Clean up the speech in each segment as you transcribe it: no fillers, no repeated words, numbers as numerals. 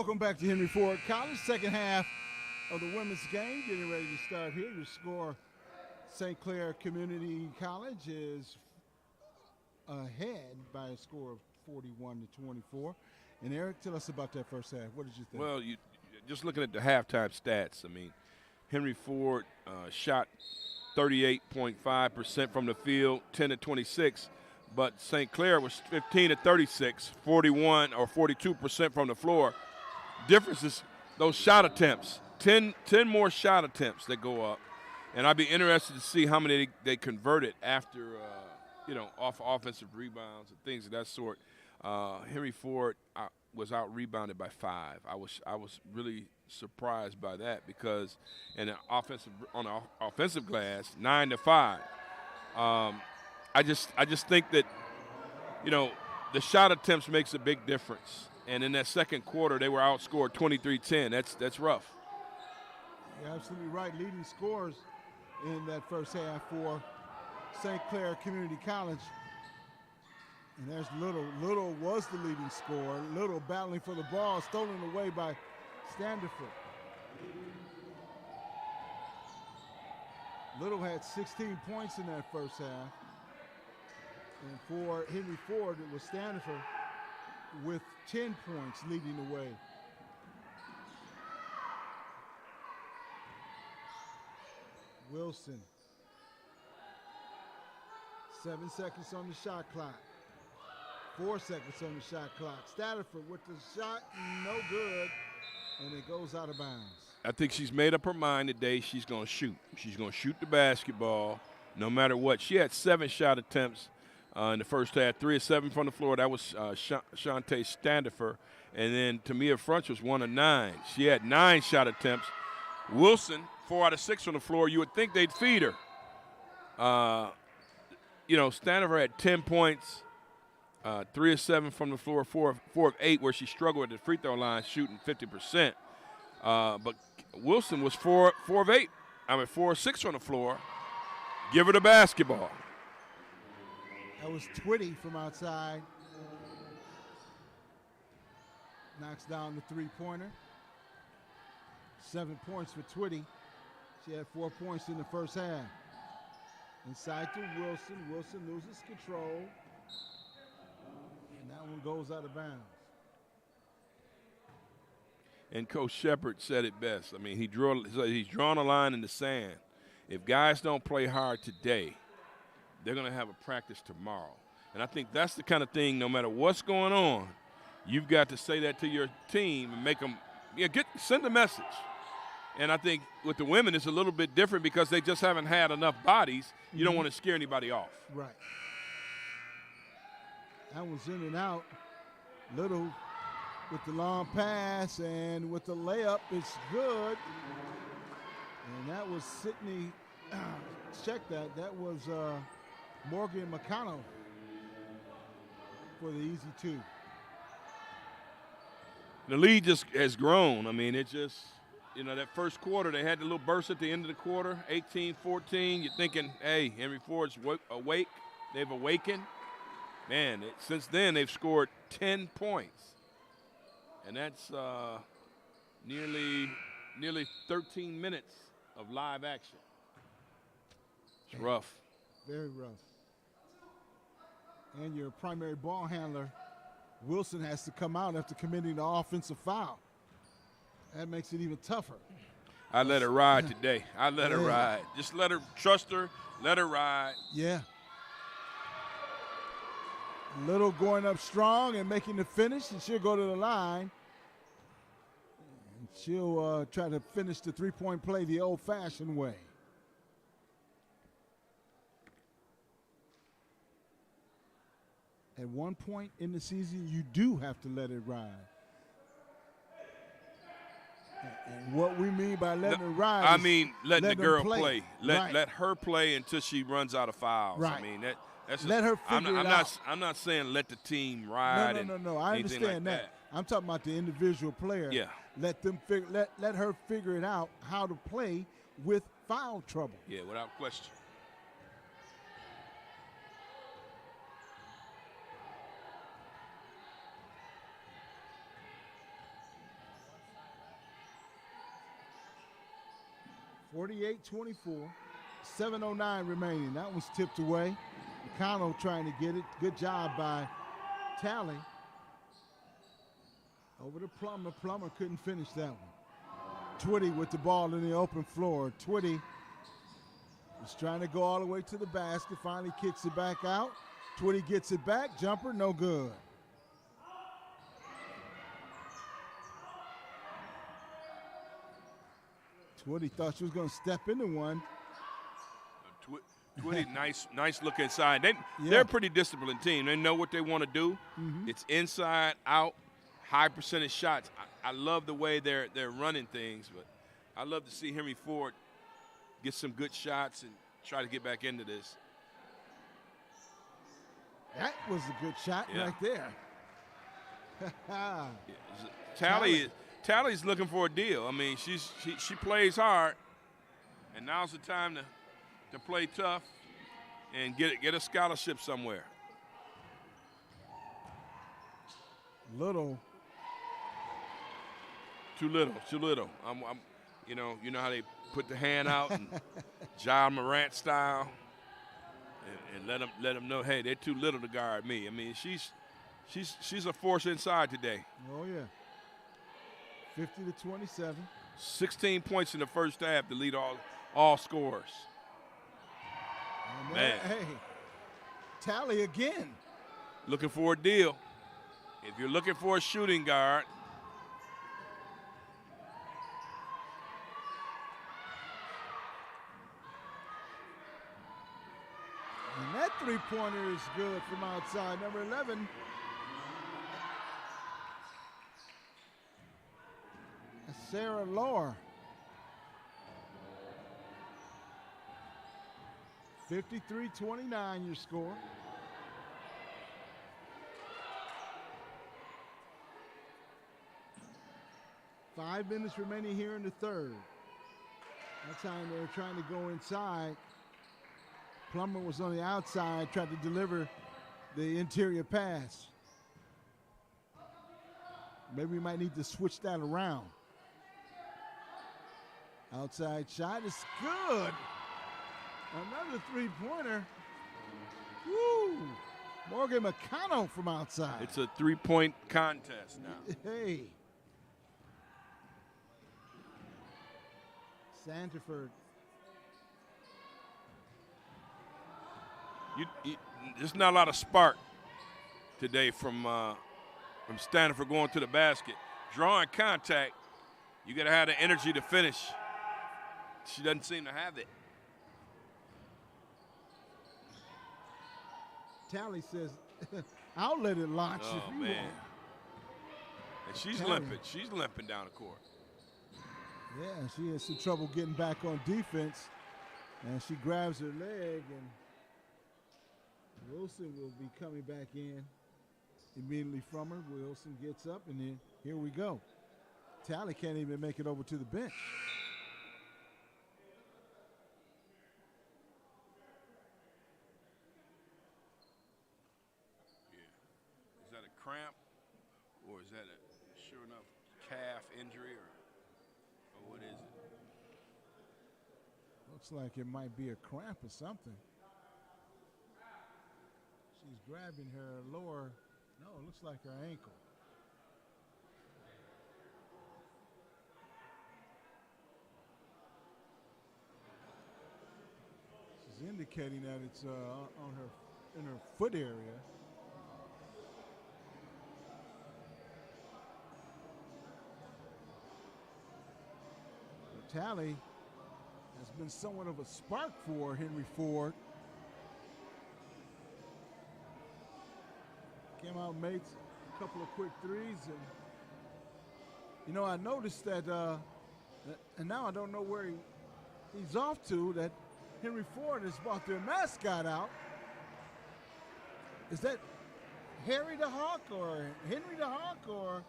Welcome back to Henry Ford College. Second half of the women's game getting ready to start here. Your score, St. Clair Community College is ahead by a score of 41-24. And Eric, tell us about that first half. What did you think? Well, just looking at the halftime stats, I mean, Henry Ford shot 38.5% from the field, 10-26. But St. Clair was 15-36, 41 or 42% from the floor. Difference is those shot attempts, 10 more shot attempts that go up. And I'd be interested to see how many they converted after, off offensive rebounds and things of that sort. Henry Ford was out-rebounded by 5. I was really surprised by that because on the offensive glass, 9-5. I just think that, the shot attempts makes a big difference. And in that second quarter, they were outscored 23-10. That's rough. You're absolutely right. Leading scorers in that first half for St. Clair Community College. And there's Little. Little was the leading scorer. Little battling for the ball, stolen away by Standerford. Little had 16 points in that first half. And for Henry Ford, it was Standerford with 10 points leading the way. Wilson. 7 seconds on the shot clock. 4 seconds on the shot clock. Standerford with the shot, no good, and it goes out of bounds. I think she's made up her mind today she's going to shoot. She's going to shoot the basketball no matter what. She had 7 shot attempts in the first half, 3 of 7 from the floor. That was Shantae Standerford. And then Tamia Frunch was 1 of 9. She had 9 shot attempts. Wilson, 4 out of 6 on the floor. You would think they'd feed her. Standerford had 10 points, 3 of 7 from the floor, 4 of 8 where she struggled at the free throw line shooting 50%. But Wilson was 4 of 8. 4 of 6 on the floor. Give her the basketball. That was Twitty from outside. Knocks down the three-pointer. 7 points for Twitty. She had 4 points in the first half. Inside to Wilson. Wilson loses control. And that one goes out of bounds. And Coach Shepard said it best. I mean, he's drawn a line in the sand. If guys don't play hard today, they're going to have a practice tomorrow. And I think that's the kind of thing, no matter what's going on, you've got to say that to your team and make them send a message. And I think with the women, it's a little bit different because they just haven't had enough bodies. You don't want to scare anybody off. Right. That one's in and out. Little with the long pass and with the layup, it's good. And that was Sydney. Check that. That was Morgan McConnell for the easy 2. The lead just has grown. I mean, it just, that first quarter, they had the little burst at the end of the quarter, 18-14. You're thinking, hey, Henry Ford's awake. They've awakened. Man, since then they've scored 10 points. And that's nearly 13 minutes of live action. It's rough. Very rough. And your primary ball handler, Wilson, has to come out after committing the offensive foul. That makes it even tougher. I let her ride today. I let her ride. Just trust her, let her ride. Yeah. Little going up strong and making the finish, and she'll go to the line. And she'll try to finish the three-point play the old-fashioned way. At one point in the season, you do have to let it ride. And what we mean by letting it ride letting the girl play. Right. Let her play until she runs out of fouls. Right. I mean, that's let her figure it out. I'm not saying let the team ride. No. I understand like that. I'm talking about the individual player. Yeah. Let her figure it out how to play with foul trouble. Yeah, without question. 48-24. 7:09 remaining. That was tipped away. McConnell trying to get it. Good job by Talley. Over to Plummer. Plummer couldn't finish that one. Twitty with the ball in the open floor. Twitty is trying to go all the way to the basket. Finally kicks it back out. Twitty gets it back. Jumper, no good. Twitty thought she was going to step into one. Twitty, nice look inside. They're a pretty disciplined team. They know what they want to do. It's inside, out, high percentage shots. I love the way they're running things, but I love to see Henry Ford get some good shots and try to get back into this. That was a good shot right there. Tally's looking for a deal. I mean, she plays hard, and now's the time to play tough and get a scholarship somewhere. Little. Too little. I'm you know how they put the hand out and John Morant style, and let them know, hey, they're too little to guard me. I mean, she's a force inside today. Oh yeah. 50-27. 16 points in the first half to lead all scorers. Man. Hey, Tally again. Looking for a deal. If you're looking for a shooting guard, and that three-pointer is good from outside. Number 11. Sarah Lohr. 53-29 your score. Five minutes remaining here in the third. That time they were trying to go inside. Plummer was on the outside, tried to deliver the interior pass. Maybe we might need to switch that around. Outside shot is good. Another three-pointer. Woo! Morgan McConnell from outside. It's a three-point contest now. Hey. Sanderford. There's not a lot of spark today from Sanderford going to the basket. Drawing contact, you got to have the energy to finish. She doesn't seem to have it. Tally says, I'll let it launch if you man. want. And she's Tally. limping. She's limping down the court. Yeah, she has some trouble getting back on defense. And she grabs her leg, and Wilson will be coming back in immediately from her. Wilson gets up, and then here we go. Tally can't even make it over to the bench. Yeah. Is that a cramp, or is that a sure enough calf injury, or what is it? Looks like it might be a cramp or something. She's grabbing her lower. No, it looks like her ankle. She's indicating that it's in her foot area. Tally has been somewhat of a spark for Henry Ford. Came out, made a couple of quick threes, and you know, I noticed that, and now I don't know where he's off to, that Henry Ford has brought their mascot out. Is that Harry the Hawk or Henry the Hawk or?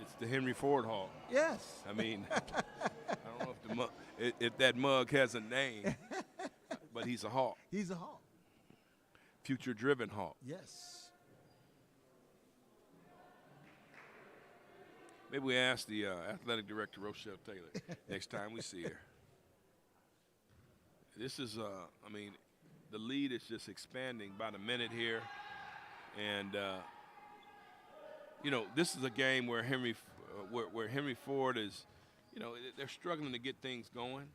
It's the Henry Ford Hawk. Yes. I mean, I don't know if that mug has a name, but he's a hawk. He's a hawk. Future-driven hawk. Yes. Maybe we ask the athletic director, Rochelle Taylor, next time we see her. this is, I mean, the lead is just expanding by the minute here. And, you know, this is a game where where Henry Ford is, you know, they're struggling to get things going.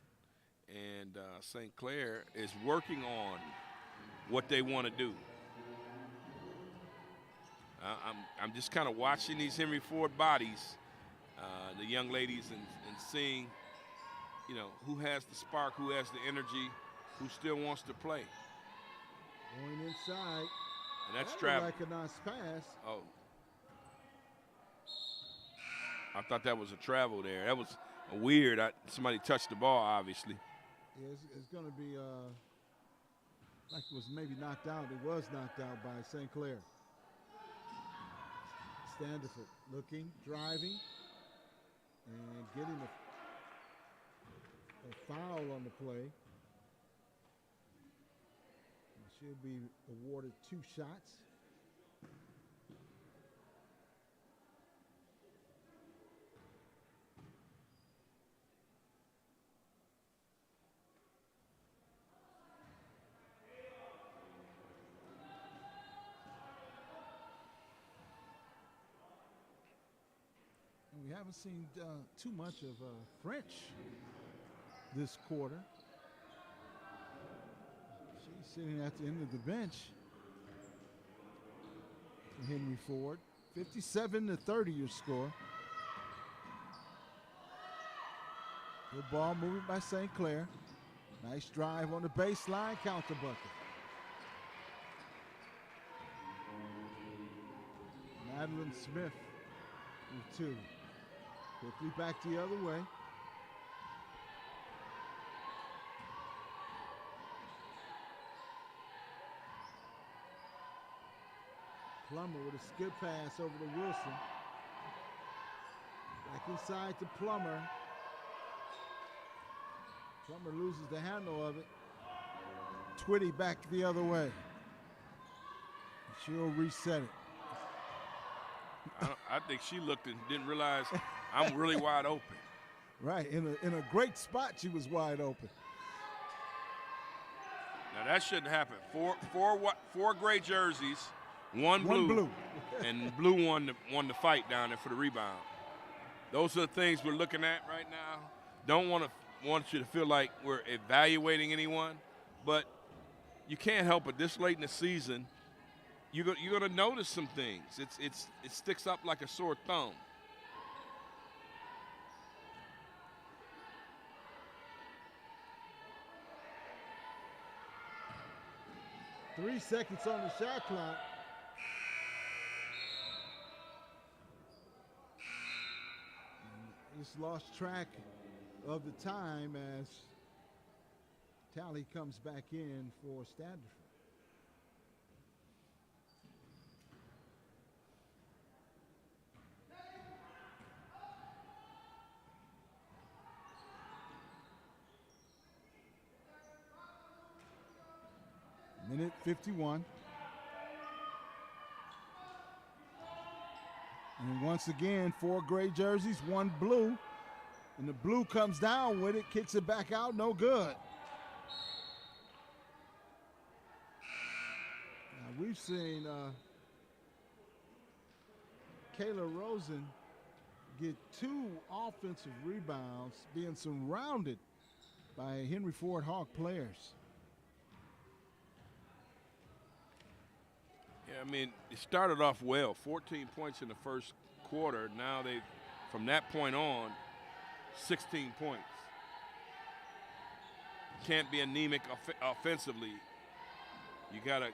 And St. Clair is working on what they want to do. I'm just kind of watching these Henry Ford bodies, the young ladies, and seeing, you know, who has the spark, who has the energy, who still wants to play. Going inside. And that's that travel. Like a nice pass. Oh. I thought that was a travel there. That was weird. Somebody touched the ball, obviously. Yeah, it's going to be like it was maybe knocked out. It was knocked out by St. Clair. Standiford looking, driving, and getting a foul on the play. She'll be awarded 2 shots. We haven't seen too much of French this quarter. She's sitting at the end of the bench. Henry Ford, 57-30 your score. Good ball moving by St. Clair. Nice drive on the baseline, counter bucket. Madeline Smith with 2. Quickly back the other way. Plummer with a skip pass over to Wilson. Back inside to Plummer. Plummer loses the handle of it. Twitty back the other way. She'll reset it. I think she looked and didn't realize I'm really wide open. Right, in a great spot, she was wide open. Now that shouldn't happen. Four gray jerseys, one blue. And blue won the fight down there for the rebound. Those are the things we're looking at right now. Don't want you to feel like we're evaluating anyone, but you can't help it. This late in the season, you're going to notice some things. It sticks up like a sore thumb. Three seconds on the shot clock. Just lost track of the time as Tally comes back in for Standiford. Minute 51. And once again, 4 gray jerseys, 1 blue. And the blue comes down with it, kicks it back out, no good. Now we've seen Kayla Rosen get 2 offensive rebounds, being surrounded by Henry Ford Hawk players. Yeah, I mean, it started off well, 14 points in the first quarter. Now from that point on, 16 points. Can't be anemic offensively. You gotta,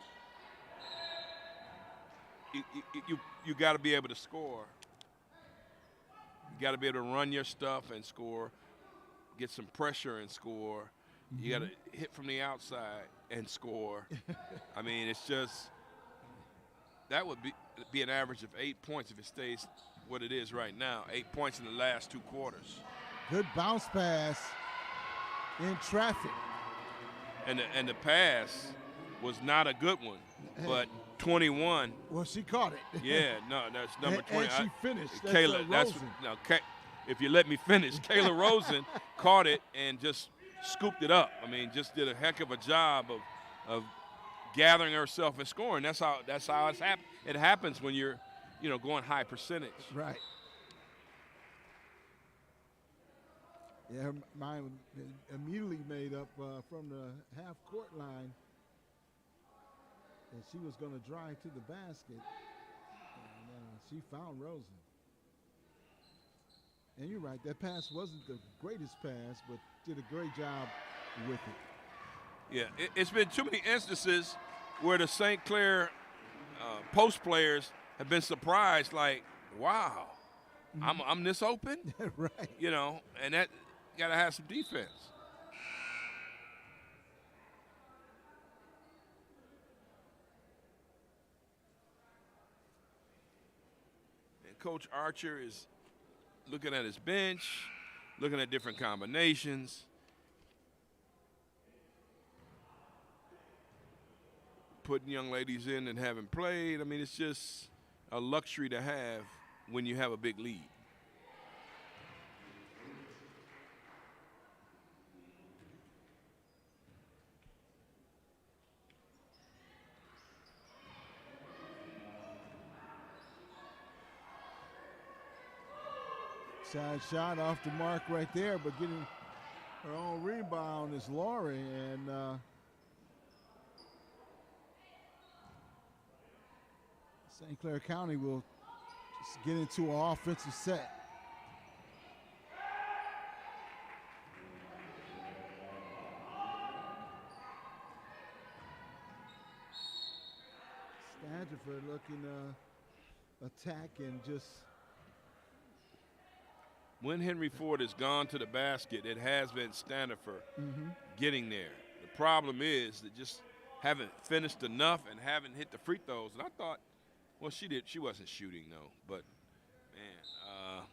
you gotta be able to score. You gotta be able to run your stuff and score, get some pressure and score. Mm-hmm. You gotta hit from the outside and score. I mean, it's just. That would be an average of 8 points if it stays what it is right now. 8 points in the last 2 quarters. Good bounce pass in traffic. And the pass was not a good one, but 21. Well, she caught it. Yeah, no, that's number 20. And she finished. Kayla, if you let me finish, Kayla Rosen caught it and just scooped it up. I mean, just did a heck of a job of gathering herself and scoring. That's how it happens when you're, going high percentage. Right. Yeah, mine immediately made up from the half-court line that she was going to drive to the basket, and she found Rosen. And you're right, that pass wasn't the greatest pass, but did a great job with it. Yeah, it's been too many instances where the St. Clair post players have been surprised, like, wow, I'm this open? Right. And that got to have some defense. And Coach Archer is looking at his bench, looking at different combinations. Putting young ladies in that haven't played. I mean, it's just a luxury to have when you have a big lead. Side shot off the mark right there, but getting her own rebound is Laurie, and St. Clair County will just get into an offensive set. Stanford looking attack and just. When Henry Ford has gone to the basket, it has been Standifer getting there. The problem is that just haven't finished enough and haven't hit the free throws. And I thought, well, she did. She wasn't shooting though, but man,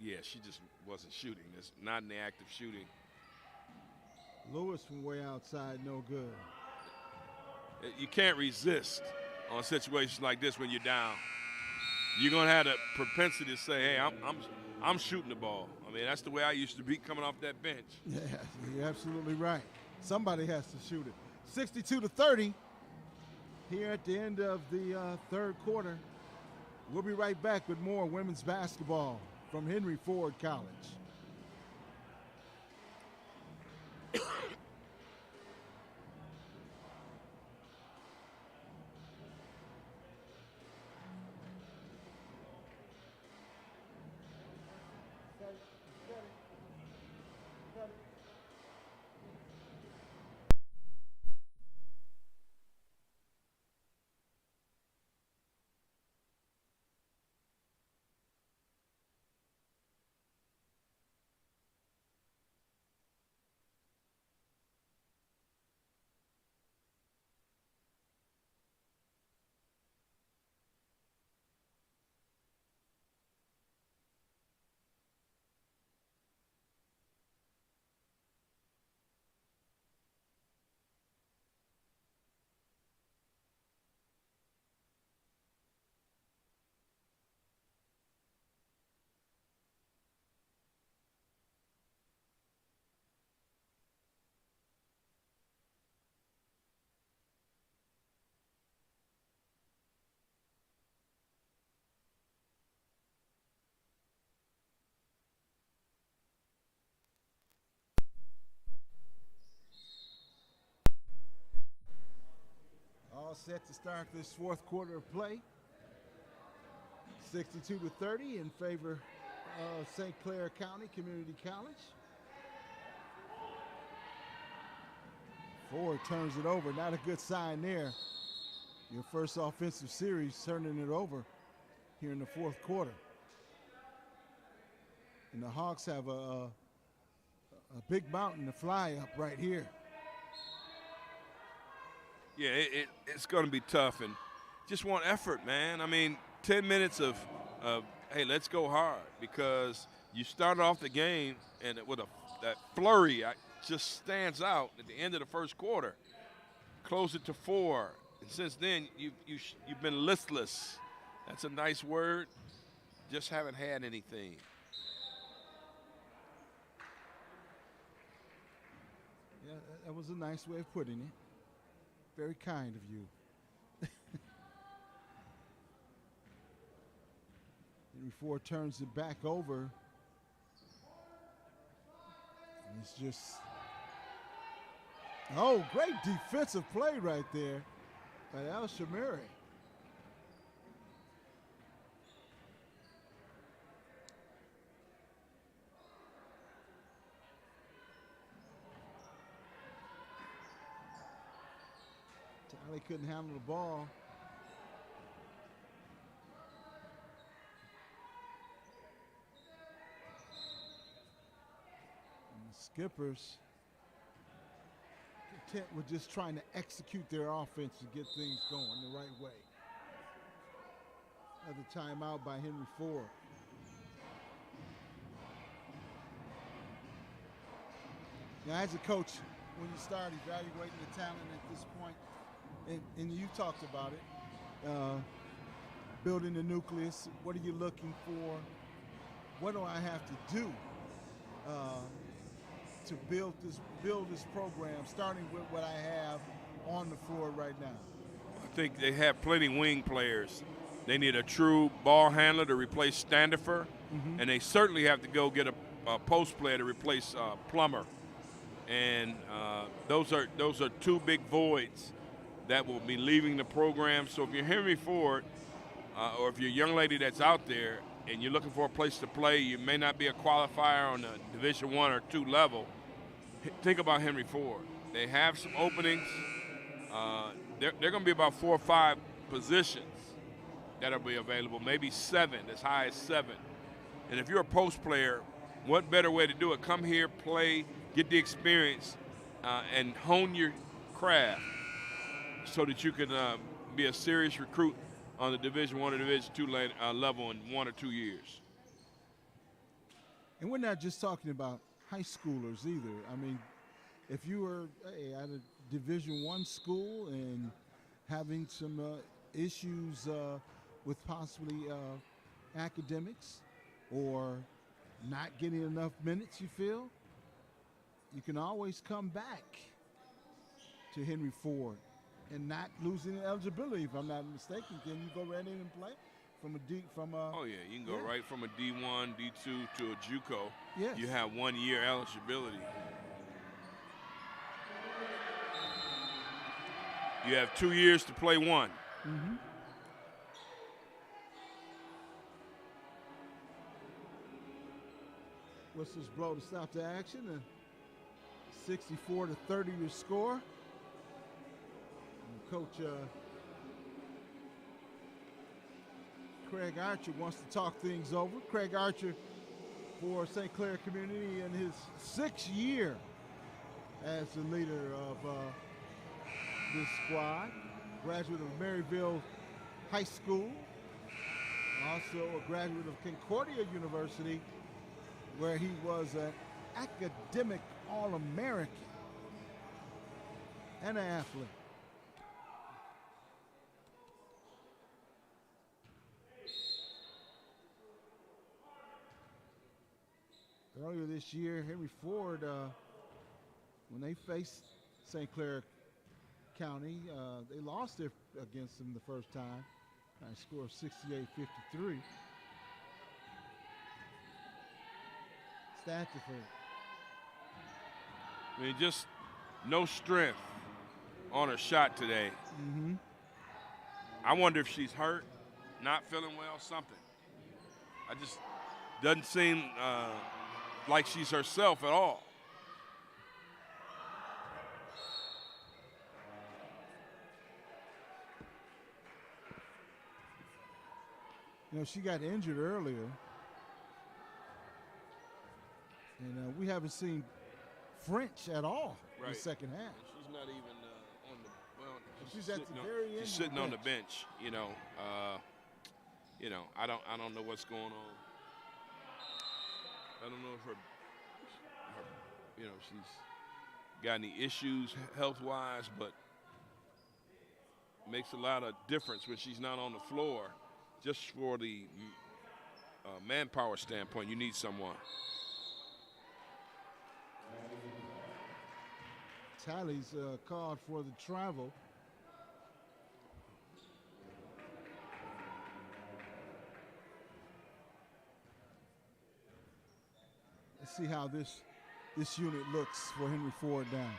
yeah, she just wasn't shooting. It's not in the act of shooting. Lewis from way outside, no good. You can't resist on situations like this when you're down. You're gonna have the propensity to say, "Hey, I'm shooting the ball." I mean, that's the way I used to be coming off that bench. Yeah, you're absolutely right. Somebody has to shoot it. 62-30 here at the end of the third quarter. We'll be right back with more women's basketball from Henry Ford College. All set to start this fourth quarter of play. 62-30 in favor of St. Clair County Community College. Ford turns it over. Not a good sign there. Your first offensive series turning it over here in the fourth quarter. And the Hawks have a big mountain to fly up right here. Yeah, it's going to be tough, and just want effort, man. I mean, 10 minutes of hey, let's go hard, because you started off the game and with that flurry just stands out at the end of the first quarter. Close it to 4, and since then you've been listless. That's a nice word. Just haven't had anything. Yeah, that was a nice way of putting it. Very kind of you. Henry Ford turns it back over. And it's just, oh, great defensive play right there by Al Shamiri. Talley couldn't handle the ball. And the Skippers content with just trying to execute their offense and get things going the right way. Another timeout by Henry Ford. Now, as a coach, when you start evaluating the talent at this point, and you talked about it, building the nucleus, what are you looking for? What do I have to do to build this program, starting with what I have on the floor right now? I think they have plenty wing players. They need a true ball handler to replace Standifer, and they certainly have to go get a post player to replace Plummer. And those are two big voids that will be leaving the program. So if you're Henry Ford, or if you're a young lady that's out there and you're looking for a place to play, you may not be a qualifier on the Division I or II level, think about Henry Ford. They have some openings. They're going to be about 4 or 5 positions that'll be available, maybe 7, as high as 7. And if you're a post player, what better way to do it? Come here, play, get the experience, and hone your craft so that you can be a serious recruit on the Division I or Division II level in 1 or 2 years. And we're not just talking about high schoolers either. I mean, if you were at a Division I school and having some issues with possibly academics or not getting enough minutes, you feel, you can always come back to Henry Ford and not losing eligibility. If I'm not mistaken, can you go right in and play Oh yeah, you can go right from a D1, D2 to a JUCO. Yes. You have 1 year eligibility. You have 2 years to play one. Whistles blow to stop the action. A 64-30 your score. And Coach Craig Archer wants to talk things over. Craig Archer for St. Clair Community in his 6th year as the leader of this squad. Graduate of Maryville High School. Also a graduate of Concordia University, where he was an academic All-American and an athlete. Earlier this year, Henry Ford, when they faced St. Clair County, they lost against them the first time. A score of 68-53. Stafford. I mean, just no strength on her shot today. I wonder if she's hurt, not feeling well, something. I just doesn't seem like she's herself at all. You know, she got injured earlier. And we haven't seen French at all in the second half. She's not even on the she's at the very end. She's sitting on the bench. You know, I don't know what's going on. I don't know if her she's got any issues health-wise, but it makes a lot of difference when she's not on the floor. Just for the manpower standpoint, you need someone. Talley's called for the travel. Let's see how this unit looks for Henry Ford down.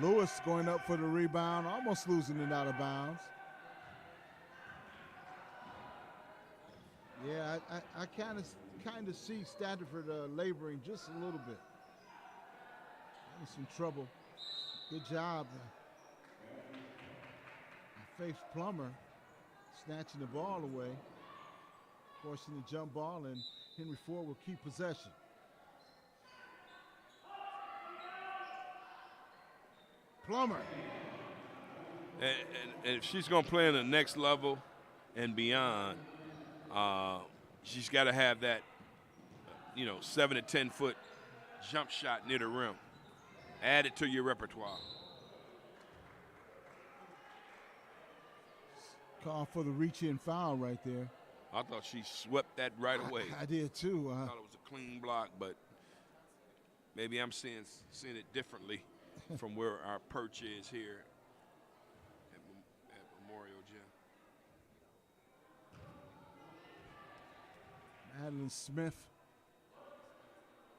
Lewis going up for the rebound, almost losing it out of bounds. Yeah, I kind of see Stanford laboring just a little bit. In some trouble. Good job. Faith Plummer snatching the ball away, forcing the jump ball, and Henry Ford will keep possession. Plummer. And if she's going to play in the next level and beyond, she's got to have that, 7 to 10 foot jump shot near the rim. Add it to your repertoire. Call for the reach-in foul right there. I thought she swept that right away. I did too. I thought it was a clean block, but maybe I'm seeing it differently from where our perch is here at Memorial Gym. Madeline Smith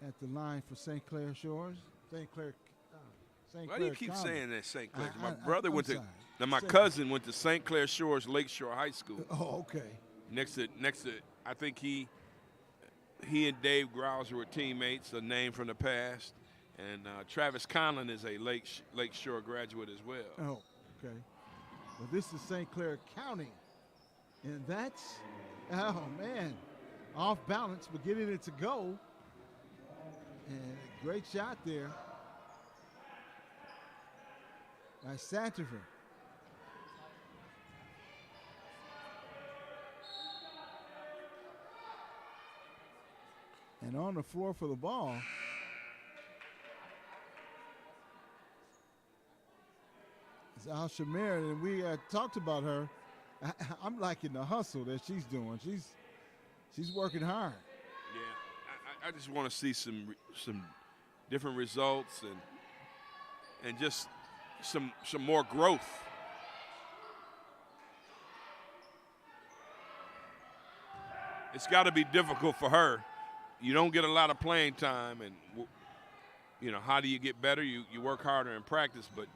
at the line for St. Clair Shores. Why do you keep saying that, St. Clair? My brother went to. Now my St. cousin went to St. Clair Shores Lakeshore High School. Oh, okay. Next to, I think he and Dave Grouser were teammates, a name from the past, and Travis Conlon is a Lakeshore graduate as well. Oh, okay. Well, this is St. Clair County, and that's, oh man, off balance, but getting it to go, and a great shot there by Santifer. And on the floor for the ball is Al Shamir, and we talked about her. I'm liking the hustle that she's doing. She's working hard. Yeah, I just want to see some different results and just some more growth. It's got to be difficult for her. You don't get a lot of playing time, and how do you get better? You work harder in practice, but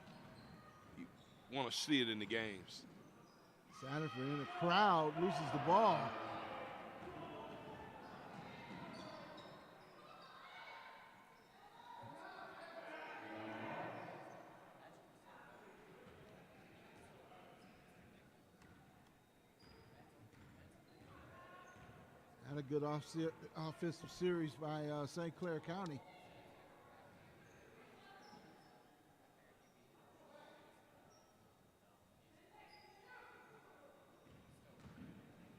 you want to see it in the games. Sanford in the crowd loses the ball. Had a good offensive series by St. Clair County.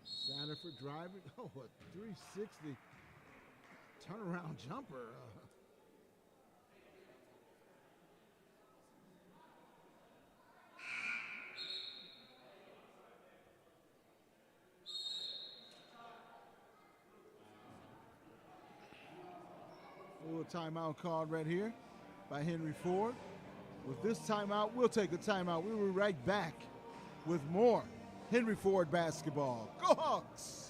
Sanford driving. Oh, a 360 turnaround jumper. A little timeout called right here by Henry Ford. With this timeout, we'll take a timeout. We will be right back with more Henry Ford basketball. Go Hawks!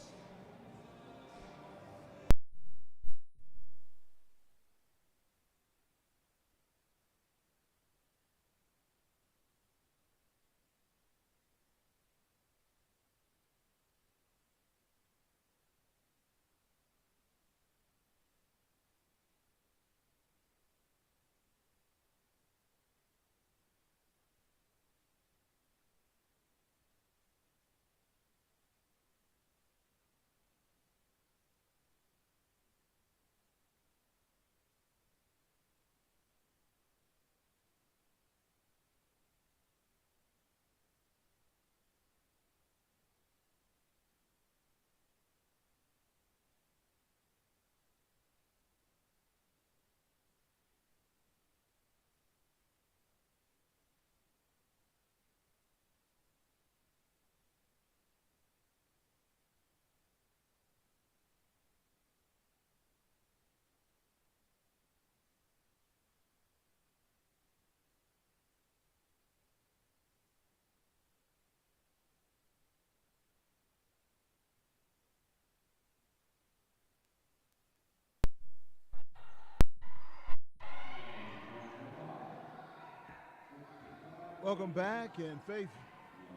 Welcome back, and Faith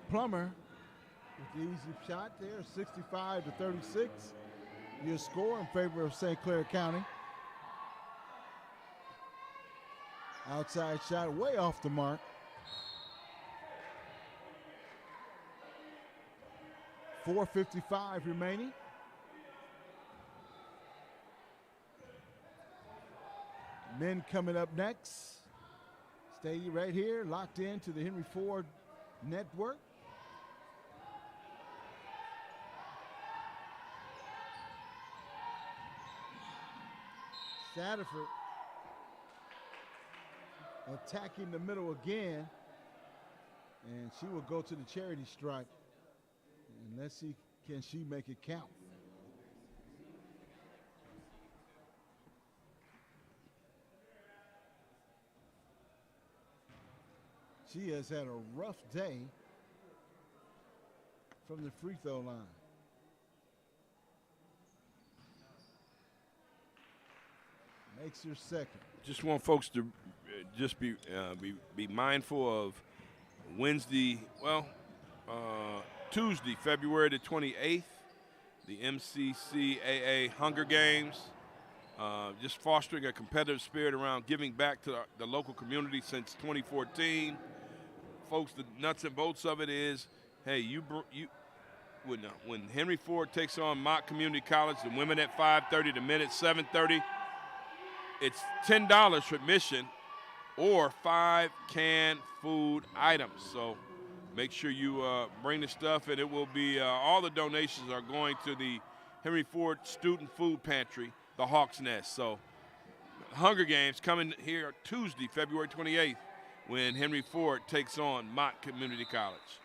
Plummer with the easy shot there, 65-36. Your score in favor of St. Clair County. Outside shot way off the mark. 4:55 remaining. Men coming up next. Stay right here, locked into the Henry Ford Network. Satterford attacking the middle again, and she will go to the charity stripe. And let's see, can she make it count? She has had a rough day from the free throw line. Makes her second. Just want folks to just be mindful of Wednesday, Tuesday, February the 28th, the MCCAA Hunger Games. Just fostering a competitive spirit around giving back to the local community since 2014. Folks, the nuts and bolts of it is, hey, when Henry Ford takes on Mott Community College, the women at 5:30, the men at 7:30, it's $10 for admission or 5 canned food items. So make sure you bring the stuff, and it will be all the donations are going to the Henry Ford Student Food Pantry, the Hawk's Nest. So Hunger Games coming here Tuesday, February 28th, when Henry Ford takes on Mott Community College.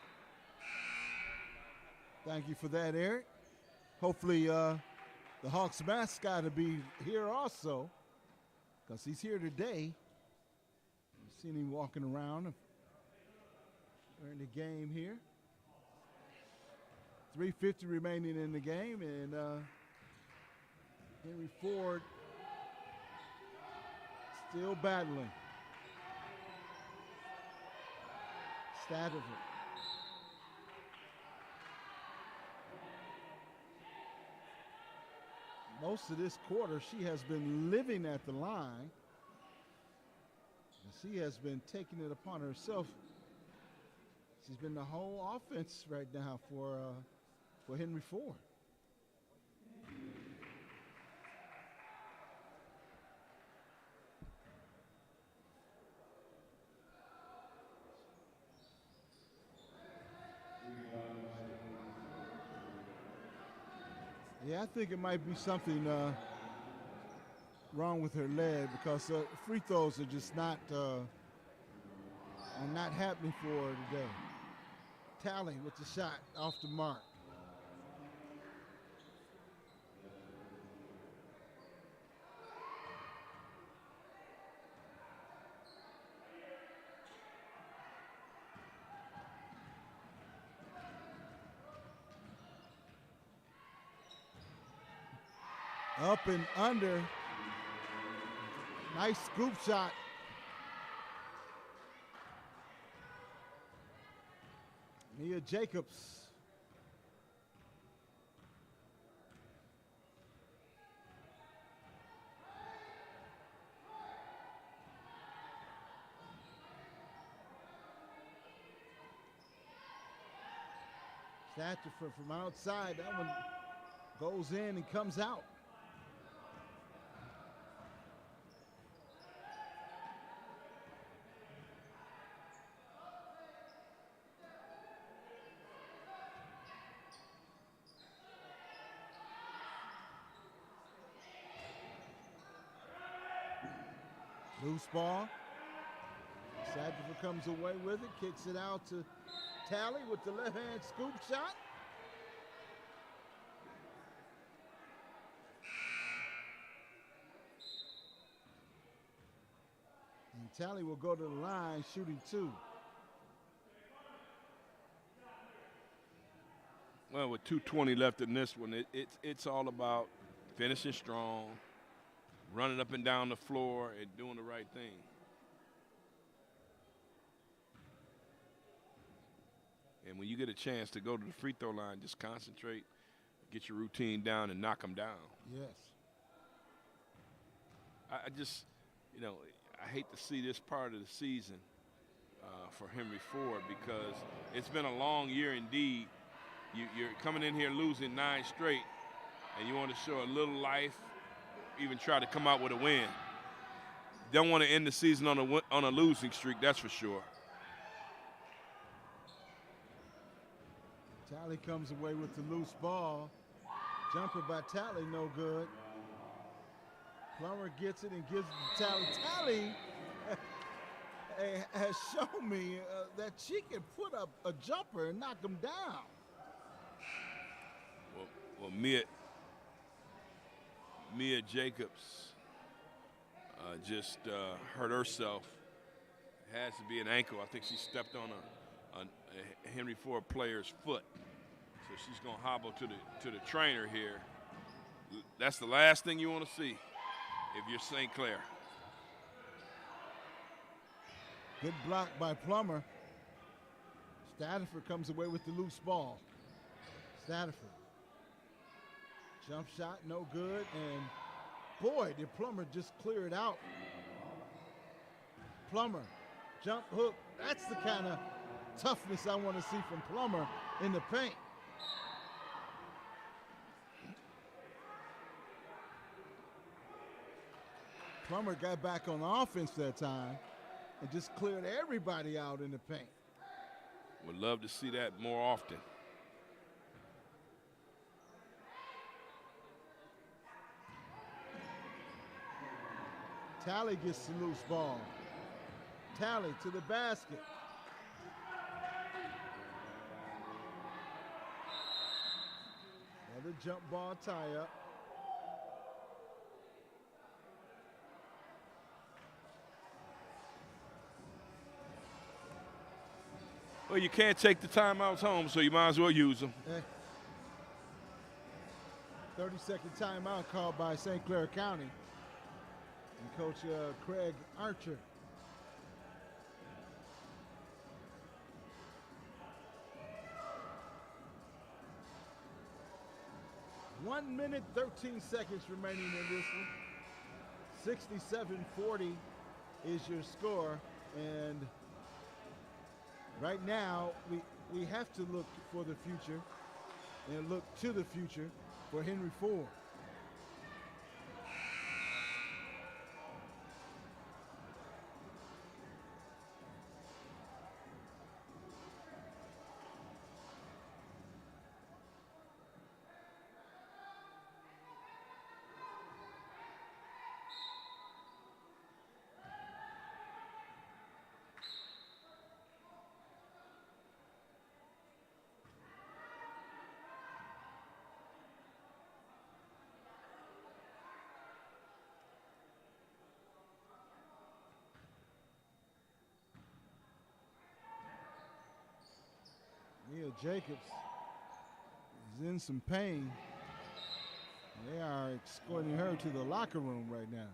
Thank you for that, Eric. Hopefully the Hawks mascot will be here also, because he's here today. I've seen him walking around during the game here. 3:50 remaining in the game, and Henry Ford still battling. Stafford. Most of this quarter, she has been living at the line. And she has been taking it upon herself. She's been the whole offense right now for Henry Ford. Yeah, I think it might be something wrong with her leg, because free throws are just not happening for her today. Tally with the shot off the mark. Up and under. Nice scoop shot. Nia Jacobs. Thatcher from outside. That one goes in and comes out. Loose ball. Sadler comes away with it, kicks it out to Tally with the left hand scoop shot. And Tally will go to the line shooting two. Well, with 2:20 left in this one, it's all about finishing strong, running up and down the floor, and doing the right thing. And when you get a chance to go to the free throw line, just concentrate, get your routine down, and knock them down. Yes. I just, I hate to see this part of the season for Henry Ford because it's been a long year indeed. You're coming in here losing 9 straight, and you want to show a little life, even try to come out with a win. Don't want to end the season on a losing streak, that's for sure. Talley comes away with the loose ball. Jumper by Talley, no good. Plummer gets it and gives it to Talley. Talley has shown me that she can put up a jumper and knock him down. Well, Mia Jacobs just hurt herself. It has to be an ankle. I think she stepped on a Henry Ford player's foot. So she's going to hobble to the trainer here. That's the last thing you want to see if you're St. Clair. Good block by Plummer. Stafford comes away with the loose ball. Stafford. Jump shot, no good. And boy, did Plummer just clear it out. Plummer, jump hook. That's the kind of toughness I want to see from Plummer in the paint. Plummer got back on offense that time and just cleared everybody out in the paint. Would love to see that more often. Talley gets the loose ball. Talley to the basket. Another jump ball tie-up. Well, you can't take the timeouts home, so you might as well use them. 30-second timeout called by St. Clair County. And Coach Craig Archer. One minute, 13 seconds remaining in this one. 67-40 is your score. And right now, we have to look for the future and look to the future for Henry Ford. Mia Jacobs is in some pain. They are escorting her to the locker room right now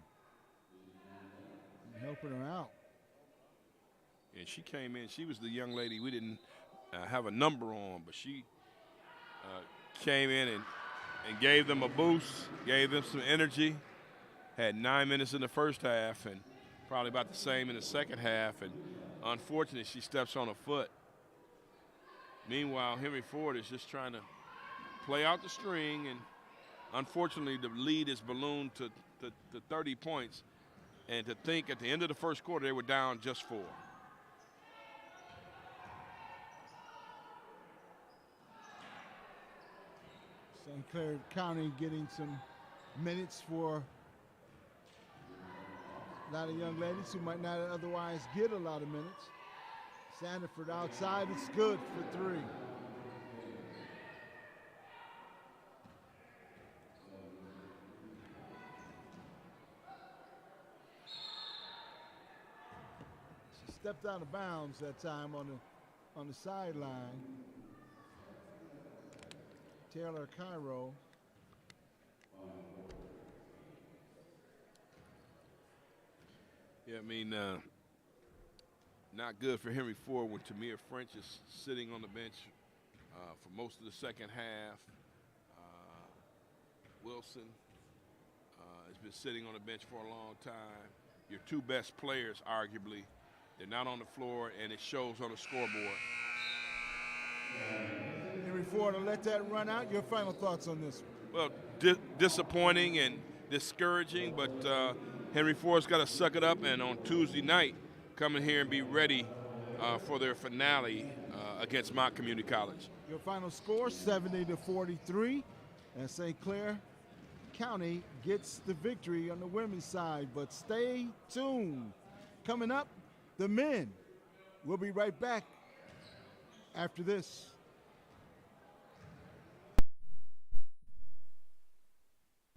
and helping her out. And she came in. She was the young lady we didn't have a number on, but she came in and gave them a boost, gave them some energy, had 9 minutes in the first half and probably about the same in the second half. And unfortunately, she steps on a foot. Meanwhile, Henry Ford is just trying to play out the string, and unfortunately the lead is ballooned to 30 points. And to think at the end of the first quarter they were down just 4. St. Clair County getting some minutes for a lot of young ladies who might not otherwise get a lot of minutes. Sandiford outside, it's good for 3. She stepped out of bounds that time on the sideline. Taylor Cairo. Yeah, I mean, Not good for Henry Ford when Tamir French is sitting on the bench for most of the second half. Wilson has been sitting on the bench for a long time. Your two best players, arguably, they're not on the floor, and it shows on the scoreboard. Henry Ford will let that run out. Your final thoughts on this one? Well, disappointing and discouraging, but Henry Ford's got to suck it up, and on Tuesday night, come in here and be ready for their finale against Mount Community College. Your final score, 70-43, and St. Clair County gets the victory on the women's side. But stay tuned. Coming up, the men. We'll be right back after this.